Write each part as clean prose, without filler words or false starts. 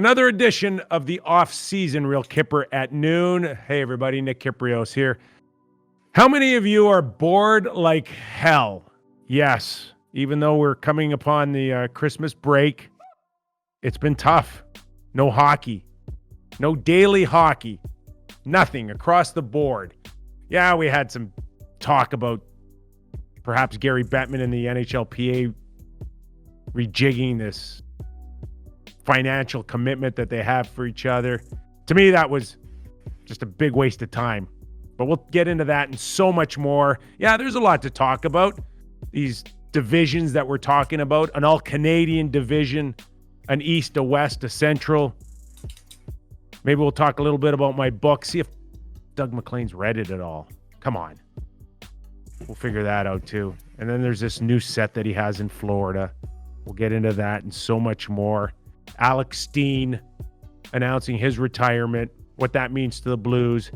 Another edition of the off-season Real Kyper at noon. Hey, everybody, Nick Kyprios here. How many of you are bored like hell? Yes, even though we're coming upon the Christmas break, it's been tough. No hockey. No daily hockey. Nothing across the board. Yeah, we had some talk about perhaps Gary Bettman and the NHLPA rejigging this financial commitment that they have for each other. To me, that was just a big waste of time. But we'll get into that and so much more. Yeah, there's a lot to talk about. These divisions that we're talking about, an all-Canadian division, an East, a West, a Central. Maybe we'll talk a little bit about my book. See if Doug MacLean's read it at all. Come on. We'll figure that out too. And then there's this new set that he has in Florida. We'll get into that and so much more. Alex Steen announcing his retirement, what that means to the Blues.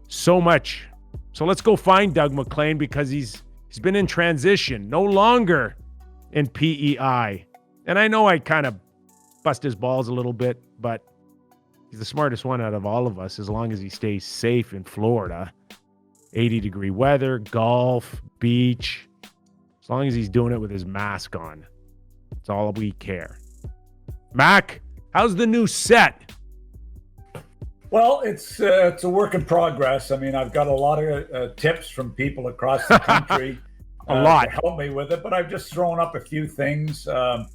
So much. So let's go find Doug MacLean because he's been in transition, no longer in PEI. And I know I kind of bust his balls a little bit, but he's the smartest one out of all of us as long as he stays safe in Florida. 80-degree weather, golf, beach. As long as he's doing it with his mask on. That's all we care. Mac, how's the new set? Well, it's a work in progress. I mean, I've got a lot of tips from people across the country to help me with it, but I've just thrown up a few things that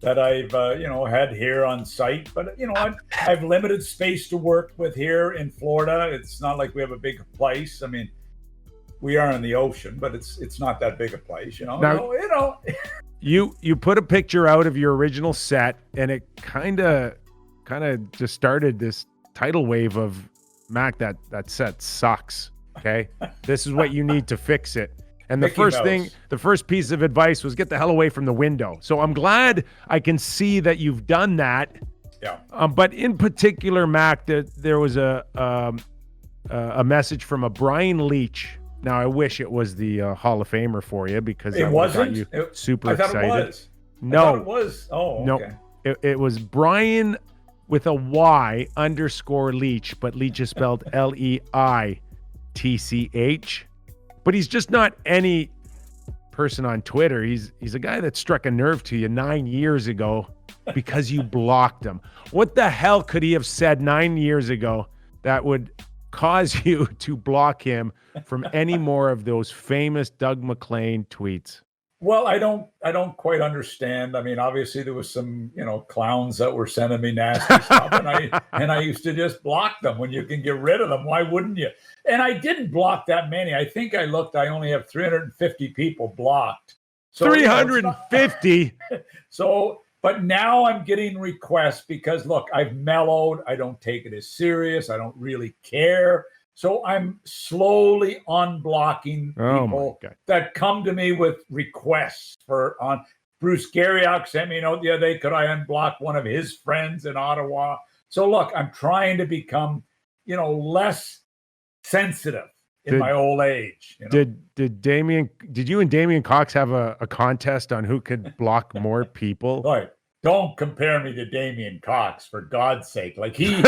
I've had here on site. But I've limited space to work with here in Florida. It's not like we have a big place. I mean, we are in the ocean, but it's not that big a place. Now, You put a picture out of your original set, and it kind of just started this tidal wave of Mac. That set sucks. Okay, this is what you need to fix it. And the first piece of advice was get the hell away from the window. So I'm glad I can see that you've done that. Yeah. But in particular, Mac, there was a message from a Brian Leech. Now, I wish it was the Hall of Famer for you because it wasn't. Got you super excited. I thought it was. No, I thought it was. Oh, no. Okay. It was Brian with a Y _ Leech, but Leech is spelled Leitch. But he's just not any person on Twitter. He's a guy that struck a nerve to you 9 years ago because you blocked him. What the hell could he have said 9 years ago that would cause you to block him from any more of those famous Doug MacLean tweets? Well, I don't quite understand. I mean, obviously there was some, clowns that were sending me nasty stuff, and I used to just block them. When you can get rid of them, why wouldn't you? And I didn't block that many. I think I only have 350 people blocked. So 350. But now I'm getting requests because look, I've mellowed. I don't take it as serious. I don't really care. So I'm slowly unblocking people that come to me with requests on. Bruce Garriock sent me a note the other day. Could I unblock one of his friends in Ottawa? So look, I'm trying to become, less sensitive in my old age. Did you and Damian Cox have a contest on who could block more people? Right. Don't compare me to Damian Cox, for God's sake. Like the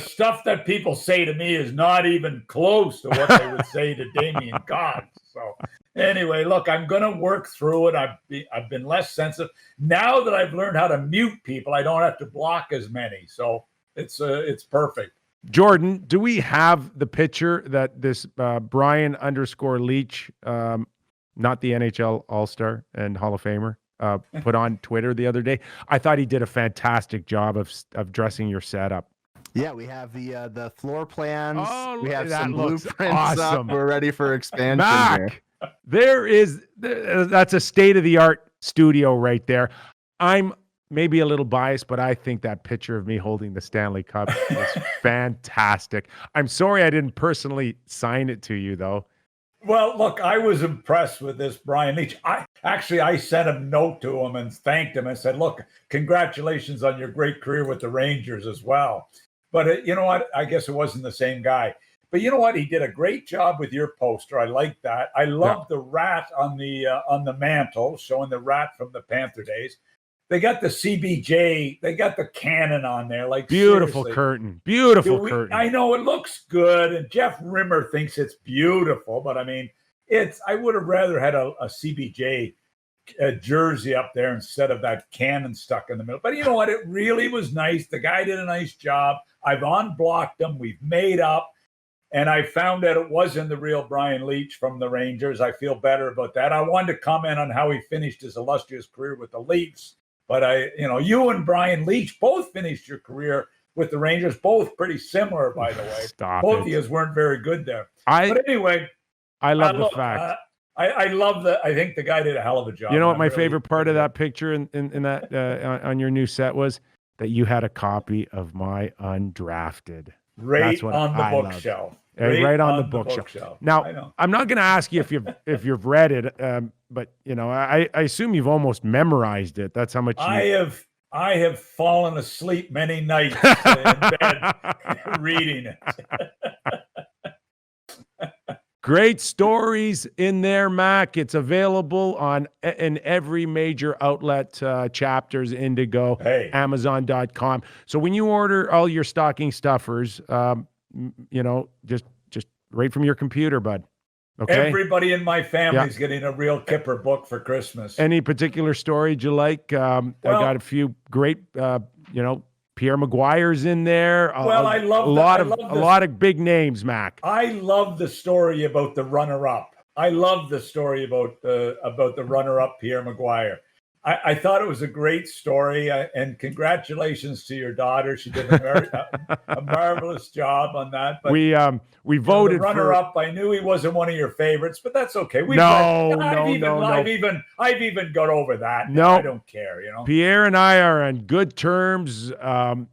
stuff that people say to me is not even close to what they would say to Damian Cox. So anyway, look, I'm going to work through it. I've been less sensitive. Now that I've learned how to mute people, I don't have to block as many. So it's perfect. Jordan, do we have the picture that this Brian _ Leech, not the NHL All-Star and Hall of Famer, put on Twitter the other day? I thought he did a fantastic job of dressing your setup. Yeah, we have the floor plans. Oh, we have some looks blueprints awesome. up. We're ready for expansion. Mac, here. That's a state-of-the-art studio right there. I'm maybe a little biased, but I think that picture of me holding the Stanley Cup is fantastic. I'm sorry I didn't personally sign it to you, though. Well, look, I was impressed with this Brian Leech. I sent a note to him and thanked him and said, look, congratulations on your great career with the Rangers as well. But you know what? I guess it wasn't the same guy. But you know what? He did a great job with your poster. I like that. I love the rat on the mantle, showing the rat from the Panther days. They got the CBJ. They got the cannon on there. Like beautiful seriously. curtain. Beautiful curtain. I know it looks good, and Jeff Rimmer thinks it's beautiful, but I mean, I would have rather had a CBJ jersey up there instead of that cannon stuck in the middle. But you know what? It really was nice. The guy did a nice job. I've unblocked him. We've made up. And I found that it wasn't the real Brian Leech from the Rangers. I feel better about that. I wanted to comment on how he finished his illustrious career with the Leafs. But you and Brian Leech both finished your career with the Rangers, both pretty similar, by the way. Both of you weren't very good there. But anyway, I love the fact. I think the guy did a hell of a job. You know what my favorite part of that picture in that on your new set was? That you had a copy of my undrafted. Right on the bookshelf. Right on the bookshelf. Now, I'm not going to ask you if you've read it, but I assume you've almost memorized it. That's how much I have fallen asleep many nights in bed reading it. Great stories in there, Mac. It's available in every major outlet, Chapters, Indigo, Amazon.com. So when you order all your stocking stuffers, just right from your computer, bud. Okay. Everybody in my family is getting a real Kyper book for Christmas. Any particular story you like? I got a few great, Pierre Maguire's in there. I love a lot of big names, Mac. I love the story about the runner-up. I love the story about the runner-up, Pierre Maguire. I thought it was a great story, and congratulations to your daughter. She did a marvelous job on that. But we voted the runner-up. I knew he wasn't one of your favorients, but that's okay. I've even got over that. No, I don't care. Pierre and I are on good terms, and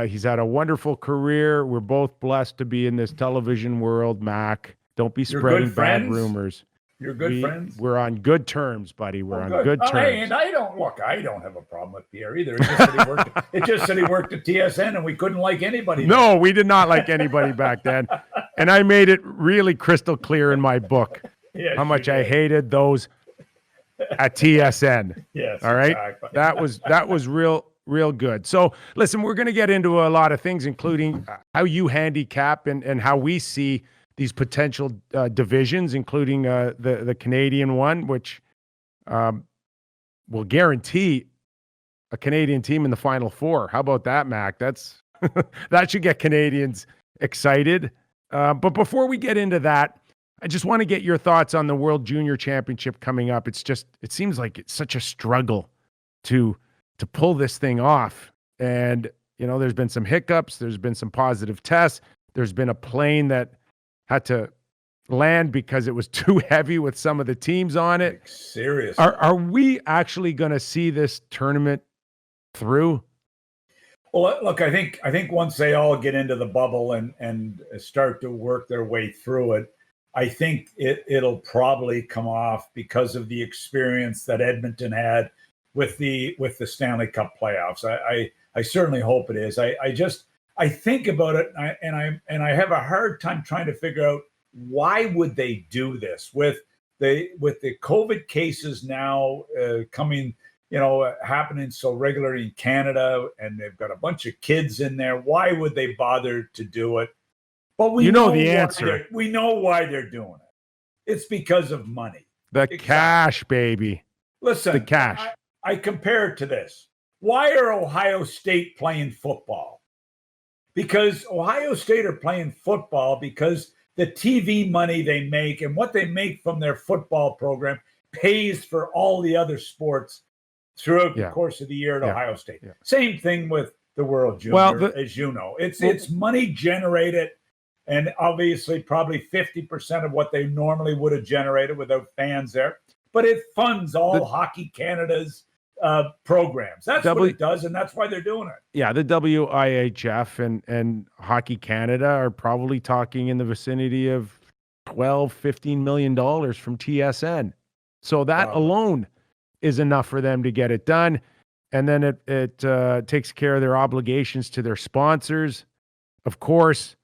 he's had a wonderful career. We're both blessed to be in this television world, Mac. Don't be spreading bad rumors. You're good friends. We're on good terms, buddy. We're on good terms. And I don't have a problem with Pierre either. It just said he worked at TSN, and we couldn't like anybody. No, we did not like anybody back then. And I made it really crystal clear in my book how much I hated those at TSN. Yes. All right. Exactly. That was real good. So listen, we're going to get into a lot of things, including how you handicap and how we see these potential divisions, including the Canadian one, which will guarantee a Canadian team in the Final Four. How about that, Mac? That should get Canadians excited. But before we get into that, I just want to get your thoughts on the World Junior Championship coming up. It seems like it's such a struggle to pull this thing off. And, there's been some hiccups. There's been some positive tests. There's been a plane that had to land because it was too heavy with some of the teams on it. Seriously. Are we actually going to see this tournament through? Well, look, I think once they all get into the bubble and start to work their way through it, I think it'll probably come off because of the experience that Edmonton had with the Stanley Cup playoffs. I certainly hope it is. I think about it, and I have a hard time trying to figure out why would they do this with the COVID cases now coming, happening so regularly in Canada, and they've got a bunch of kids in there. Why would they bother to do it? But we know the answer. We know why they're doing it. It's because of money. The cash, baby. Listen, the cash. I compare it to this. Why are Ohio State playing football? Because Ohio State are playing football because the TV money they make and what they make from their football program pays for all the other sports throughout the course of the year at Ohio State. Yeah. Same thing with the World Junior, as you know. It's money generated, and obviously probably 50% of what they normally would have generated without fans there. But it funds all Hockey Canada's programs. That's what it does, and that's why they're doing it. Yeah, the WIHF and Hockey Canada are probably talking in the vicinity of $12-15 million from TSN. So that alone is enough for them to get it done. And then it takes care of their obligations to their sponsors. Of course,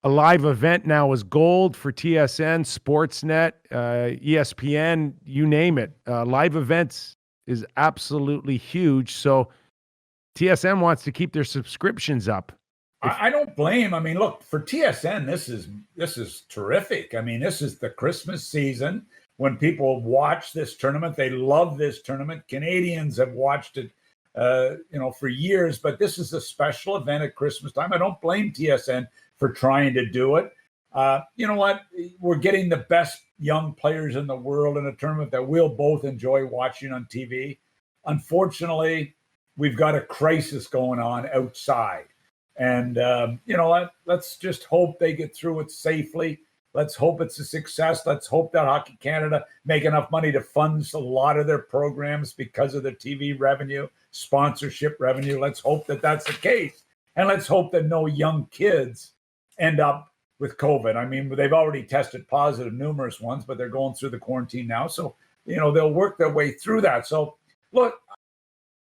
a live event now is gold for TSN, Sportsnet, ESPN, you name it. Live events is absolutely huge. So TSN wants to keep their subscriptions up. I don't blame. I mean, look, for TSN, this is terrific. I mean, this is the Christmas season when people watch this tournament. They love this tournament. Canadians have watched it, for years. But this is a special event at Christmas time. I don't blame TSN for trying to do it. You know what? We're getting the best young players in the world in a tournament that we'll both enjoy watching on TV. Unfortunately, we've got a crisis going on outside. And you know what? Let's just hope they get through it safely. Let's hope it's a success. Let's hope that Hockey Canada make enough money to fund a lot of their programs because of their TV revenue, sponsorship revenue. Let's hope that that's the case. And let's hope that no young kids end up with COVID. I mean, they've already tested positive numerous ones, but they're going through the quarantine now. So, they'll work their way through that. So, look,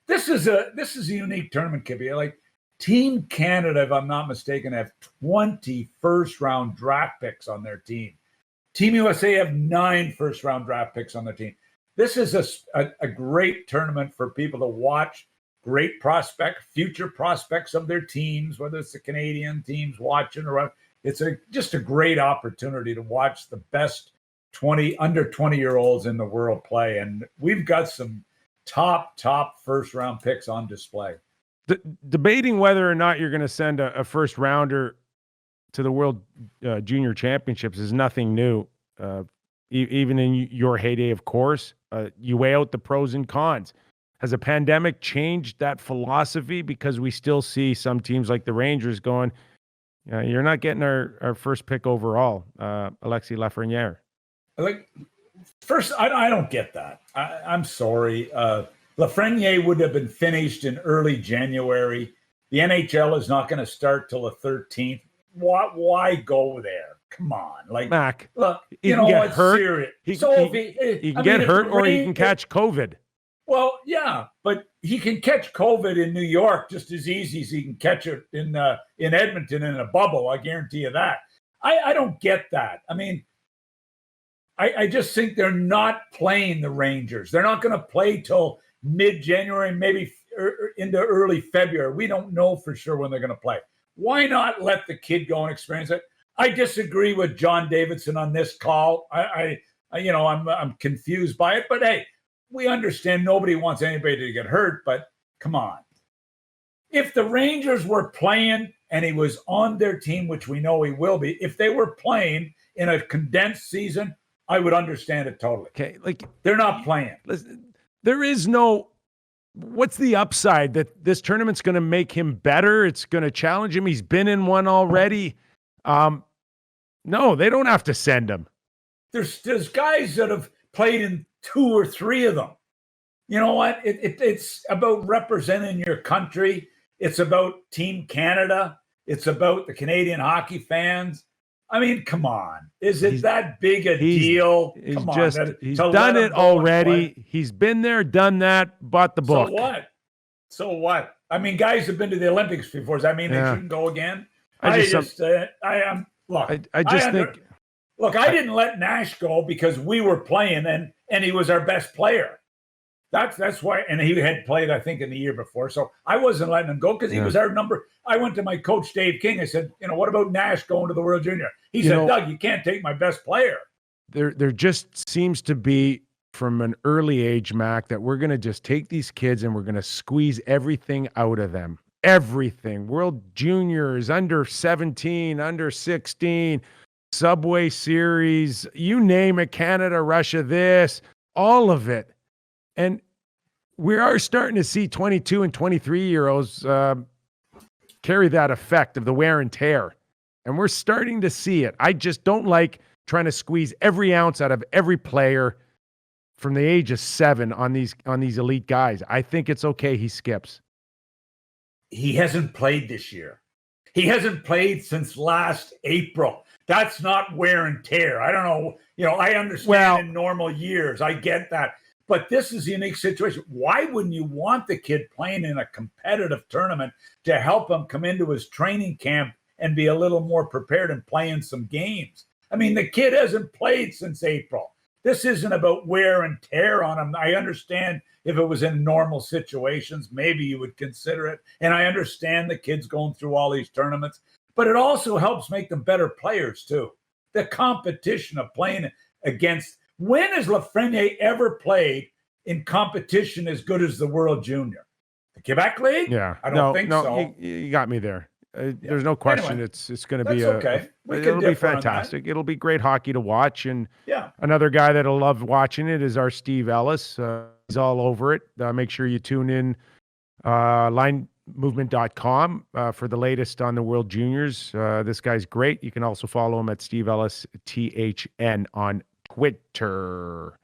this is a unique tournament, Kippy. Like, Team Canada, if I'm not mistaken, have 20 first-round draft picks on their team. Team USA have 9 first-round draft picks on their team. This is a great tournament for people to watch, great future prospects of their teams, whether it's the Canadian teams watching or it's just a great opportunity to watch the best under 20-year-olds in the world play. And we've got some top first-round picks on display. Debating whether or not you're going to send a first rounder to the World Junior Championships is nothing new. Even in your heyday, of course, you weigh out the pros and cons. Has a pandemic changed that philosophy? Because we still see some teams like the Rangers going, you're not getting our first pick overall, Alexis Lafrenière. First, I don't get that. I'm sorry. Lafrenière would have been finished in early January. The NHL is not going to start till the 13th. Why go there? Come on, Mac. Look, he can get hurt. Serious. He can get hurt, or he can catch COVID. Well, yeah, but he can catch COVID in New York just as easy as he can catch it in Edmonton in a bubble. I guarantee you that. I don't get that. I mean, I just think they're not playing the Rangers. They're not going to play till mid-January, maybe into early February. We don't know for sure when they're going to play. Why not let the kid go and experience it? I disagree with John Davidson on this call. I'm confused by it, but hey, we understand nobody wants anybody to get hurt, but come on. If the Rangers were playing and he was on their team, which we know he will be, if they were playing in a condensed season, I would understand it totally. Okay, they're not playing. Listen, there is no, what's the upside that this tournament's going to make him better? It's going to challenge him. He's been in one already. No, they don't have to send him. There's guys that have played in 2 or 3 of them. You know what? It's about representing your country. It's about Team Canada. It's about the Canadian hockey fans. I mean, come on. Is it that big a deal? Come on. He's done it already. He's been there, done that, bought the book. So what? I mean, guys have been to the Olympics before. Does that mean they shouldn't go again? I just think. Look, I didn't let Nash go because we were playing and he was our best player. That's why, and he had played, I think, in the year before. So I wasn't letting him go because he was our number. I went to my coach, Dave King. I said, what about Nash going to the World Junior? He said, Doug, you can't take my best player. There just seems to be, from an early age, Mac, that we're going to just take these kids and we're going to squeeze everything out of them. Everything. World Juniors, under 17, under 16, Subway Series, you name it, Canada, Russia, this, all of it. And we are starting to see 22 and 23-year-olds carry that effect of the wear and tear. And we're starting to see it. I just don't like trying to squeeze every ounce out of every player from the age of 7 on these elite guys. I think it's okay he skips. He hasn't played this year. He hasn't played since last April. That's not wear and tear. I don't know. I understand in normal years. I get that. But this is a unique situation. Why wouldn't you want the kid playing in a competitive tournament to help him come into his training camp and be a little more prepared and playing some games? I mean, the kid hasn't played since April. This isn't about wear and tear on him. I understand If it was in normal situations, maybe you would consider it. And I understand the kids going through all these tournaments, but it also helps make them better players too. The competition of playing against. When has Lafrenière ever played in competition as good as the World Junior? The Quebec League? Yeah, I don't think so. You got me there. There's no question. Anyway, it's going to be okay. It'll be fantastic. It'll be great hockey to watch. And yeah, another guy that'll love watching it is our Steve Ellis. He's all over it. Make sure you tune in linemovement.com for the latest on the World Juniors. This guy's great. You can also follow him at Steve Ellis THN on Twitter.